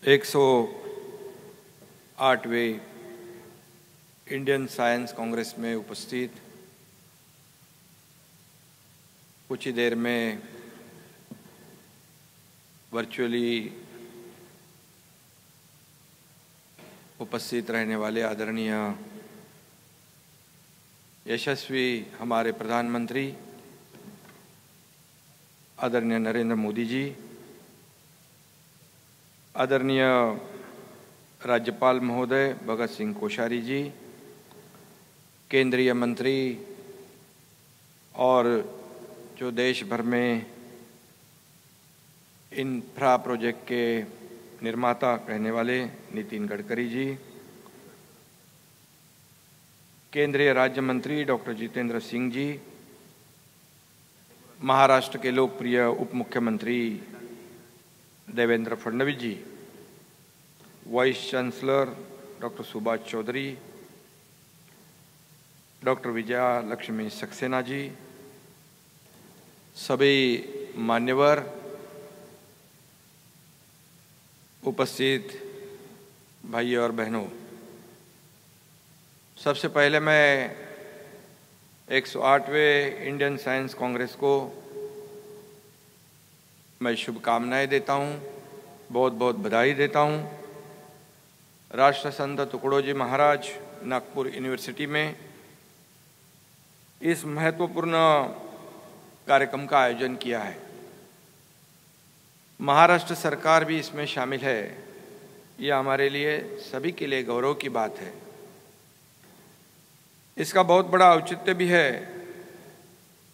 108वें Indian science Congress में उपस्थित कुछ ही देर में वर्चुअली उपस्थित रहने वाले आदरणीय यशस्वी हमारे प्रधानमंत्री आदरणीय नरेंद्र मोदी जी, आदरणीय राज्यपाल महोदय भगत सिंह कोश्यारी जी, केंद्रीय मंत्री और जो देश भर में इंफ्रा प्रोजेक्ट के निर्माता कहने वाले नितिन गडकरी जी, केंद्रीय राज्य मंत्री डॉक्टर जितेंद्र सिंह जी, महाराष्ट्र के लोकप्रिय उप मुख्यमंत्री Devendra Fadnavis ji, vice chancellor doctor Subhash Chaudhary, doctor Vijaya Lakshmi Saxena ji, सभी मान्यवर, उपस्थित भाइयों और बहनों, सबसे पहले मैं 108वें इंडियन साइंस कांग्रेस को मैं शुभकामनाएं देता हूं, बहुत बहुत बधाई देता हूं। राष्ट्र संत तुकडोजी महाराज नागपुर यूनिवर्सिटी में इस महत्वपूर्ण कार्यक्रम का आयोजन किया है। महाराष्ट्र सरकार भी इसमें शामिल है। यह हमारे लिए सभी के लिए गौरव की बात है। इसका बहुत बड़ा औचित्य भी है।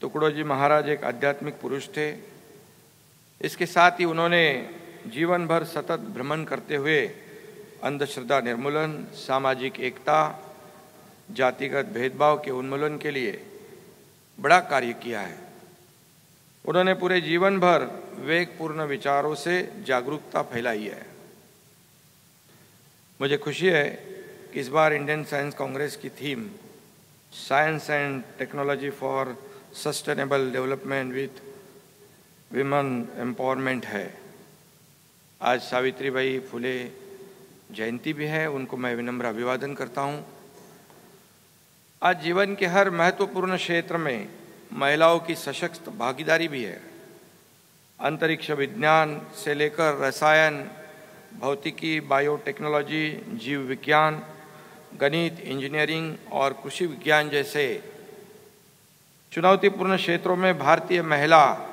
तुकडोजी महाराज एक आध्यात्मिक पुरुष थे। इसके साथ ही उन्होंने जीवन भर सतत भ्रमण करते हुए अंधश्रद्धा निर्मूलन, सामाजिक एकता, जातिगत भेदभाव के उन्मूलन के लिए बड़ा कार्य किया है। उन्होंने पूरे जीवन भर विवेकपूर्ण विचारों से जागरूकता फैलाई है। मुझे खुशी है कि इस बार इंडियन साइंस कांग्रेस की theme science and technology for sustainable development with women empowerment है। आज सावित्रीबाई फुले जयंती भी है, उनको मैं विनम्र अभिवादन करता हूं। आज जीवन के हर महत्वपूर्ण क्षेत्र में महिलाओं की सशक्त भागीदारी भी है। अंतरिक्ष विज्ञान से लेकर रसायन, भौतिकी, बायोटेक्नोलॉजी, जीव विज्ञान, गणित, इंजीनियरिंग और कृषि विज्ञान जैसे चुनौतीपूर्ण क्षेत्रों में भारतीय महिला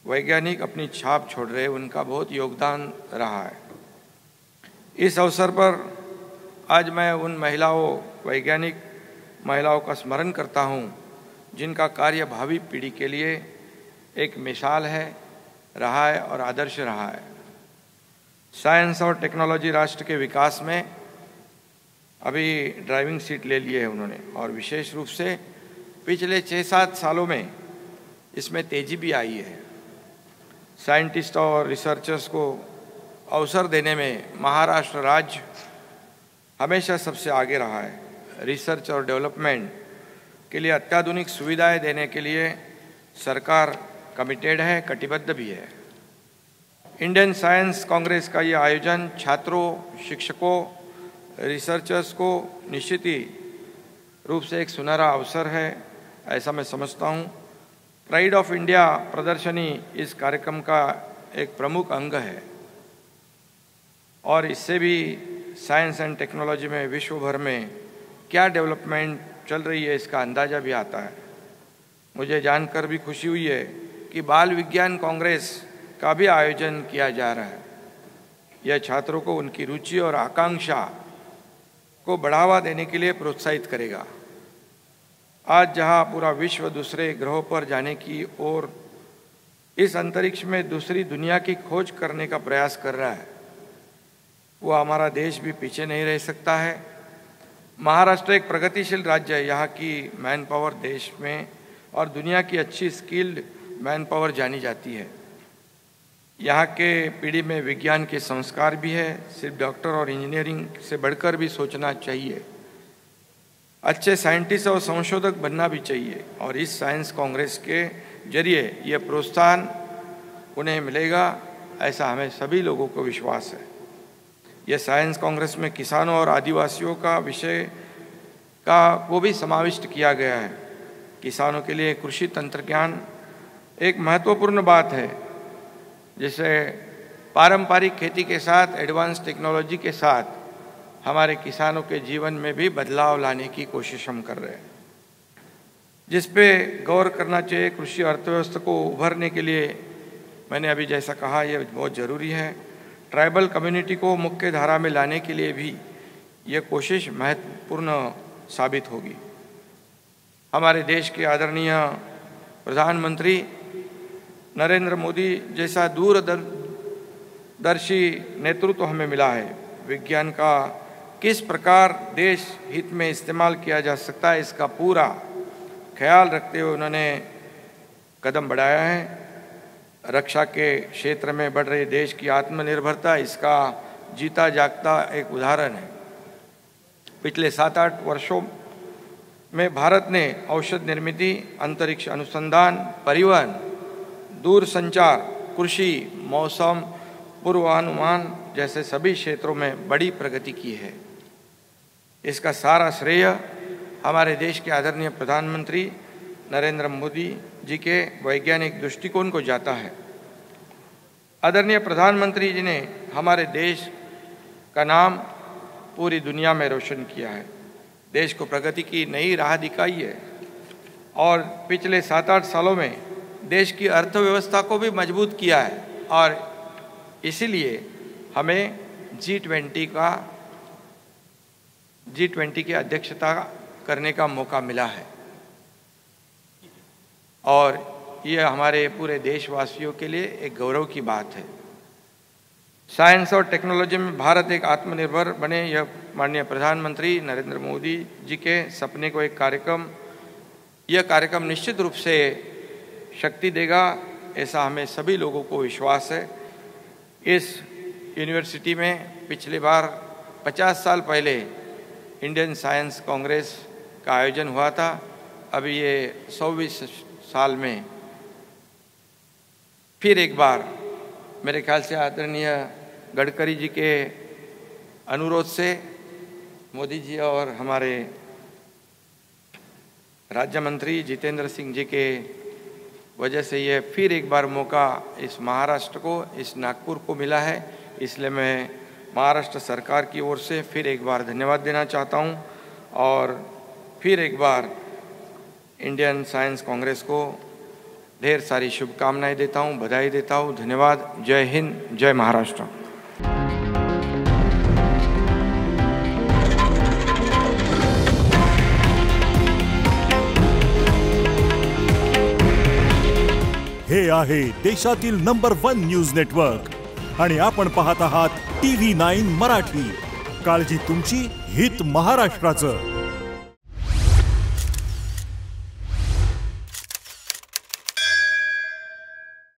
वैज्ञानिक अपनी छाप छोड़ रहे, उनका बहुत योगदान रहा है। इस अवसर पर आज मैं उन वैज्ञानिक महिलाओं का स्मरण करता हूं, जिनका कार्य भावी पीढ़ी के लिए एक मिसाल है, रहा है और आदर्श रहा है। साइंस और टेक्नोलॉजी राष्ट्र के विकास में अभी ड्राइविंग सीट ले ली है उन्होंने, और विशेष रूप से पिछले 6-7 सालों में इसमें तेजी भी आई है। साइंटिस्ट और रिसर्चर्स को अवसर देने में महाराष्ट्र राज्य हमेशा सबसे आगे रहा है। रिसर्च और डेवलपमेंट के लिए अत्याधुनिक सुविधाएं देने के लिए सरकार कमिटेड है, कटिबद्ध भी है। इंडियन साइंस कांग्रेस का यह आयोजन छात्रों, शिक्षकों, रिसर्चर्स को निश्चित ही रूप से एक सुनहरा अवसर है, ऐसा मैं समझता हूँ। प्राइड ऑफ इंडिया प्रदर्शनी इस कार्यक्रम का एक प्रमुख अंग है, और इससे भी साइंस एंड टेक्नोलॉजी में विश्व भर में क्या डेवलपमेंट चल रही है इसका अंदाजा भी आता है। मुझे जानकर भी खुशी हुई है कि बाल विज्ञान कांग्रेस का भी आयोजन किया जा रहा है। यह छात्रों को उनकी रुचि और आकांक्षा को बढ़ावा देने के लिए प्रोत्साहित करेगा। आज जहां पूरा विश्व दूसरे ग्रहों पर जाने की और इस अंतरिक्ष में दूसरी दुनिया की खोज करने का प्रयास कर रहा है, वो हमारा देश भी पीछे नहीं रह सकता है। महाराष्ट्र एक प्रगतिशील राज्य है। यहाँ की मैन पावर देश में और दुनिया की अच्छी स्किल्ड मैन पावर जानी जाती है। यहाँ के पीढ़ी में विज्ञान के संस्कार भी है। सिर्फ डॉक्टर और इंजीनियरिंग से बढ़कर भी सोचना चाहिए। अच्छे साइंटिस्ट और संशोधक बनना भी चाहिए, और इस साइंस कांग्रेस के जरिए यह प्रोत्साहन उन्हें मिलेगा, ऐसा हमें सभी लोगों को विश्वास है। यह साइंस कांग्रेस में किसानों और आदिवासियों का विषय को भी समाविष्ट किया गया है। किसानों के लिए कृषि तंत्र ज्ञान एक महत्वपूर्ण बात है, जिसे पारंपरिक खेती के साथ एडवांस टेक्नोलॉजी के साथ हमारे किसानों के जीवन में भी बदलाव लाने की कोशिश हम कर रहे हैं, जिस पे गौर करना चाहिए। कृषि अर्थव्यवस्था को उभरने के लिए मैंने अभी जैसा कहा, यह बहुत ज़रूरी है। ट्राइबल कम्युनिटी को मुख्य धारा में लाने के लिए भी यह कोशिश महत्वपूर्ण साबित होगी। हमारे देश के आदरणीय प्रधानमंत्री नरेंद्र मोदी जैसा दूरदर्शी नेतृत्व हमें मिला है। विज्ञान का किस प्रकार देश हित में इस्तेमाल किया जा सकता है, इसका पूरा ख्याल रखते हुए उन्होंने कदम बढ़ाया है। रक्षा के क्षेत्र में बढ़ रही देश की आत्मनिर्भरता इसका जीता जागता एक उदाहरण है। पिछले 7-8 वर्षों में भारत ने औषध निर्मित, अंतरिक्ष अनुसंधान, परिवहन, दूरसंचार, कृषि, मौसम पूर्वानुमान जैसे सभी क्षेत्रों में बड़ी प्रगति की है। इसका सारा श्रेय हमारे देश के आदरणीय प्रधानमंत्री नरेंद्र मोदी जी के वैज्ञानिक दृष्टिकोण को जाता है। आदरणीय प्रधानमंत्री जी ने हमारे देश का नाम पूरी दुनिया में रोशन किया है, देश को प्रगति की नई राह दिखाई है और पिछले 7-8 सालों में देश की अर्थव्यवस्था को भी मजबूत किया है। और इसीलिए हमें G20 की अध्यक्षता करने का मौका मिला है और यह हमारे पूरे देशवासियों के लिए एक गौरव की बात है। साइंस और टेक्नोलॉजी में भारत एक आत्मनिर्भर बने, यह माननीय प्रधानमंत्री नरेंद्र मोदी जी के सपने को यह कार्यक्रम निश्चित रूप से शक्ति देगा, ऐसा हमें सभी लोगों को विश्वास है। इस यूनिवर्सिटी में पिछली बार 50 साल पहले इंडियन साइंस कांग्रेस का आयोजन हुआ था। अभी ये 120 साल में फिर एक बार मेरे ख्याल से आदरणीय गडकरी जी के अनुरोध से मोदी जी और हमारे राज्य मंत्री जितेंद्र सिंह जी के वजह से ये फिर एक बार मौका इस महाराष्ट्र को, इस नागपुर को मिला है। इसलिए मैं महाराष्ट्र सरकार की ओर से फिर एक बार धन्यवाद देना चाहता हूँ और फिर एक बार इंडियन साइंस कांग्रेस को ढेर सारी शुभकामनाएं देता हूँ, बधाई देता हूँ। धन्यवाद। जय हिंद, जय महाराष्ट्र। हे आहे देशातील नंबर 1 न्यूज नेटवर्क आणि आपण पाहत आहात TV9 मराठी। काळजी तुमची, हित महाराष्ट्राचं।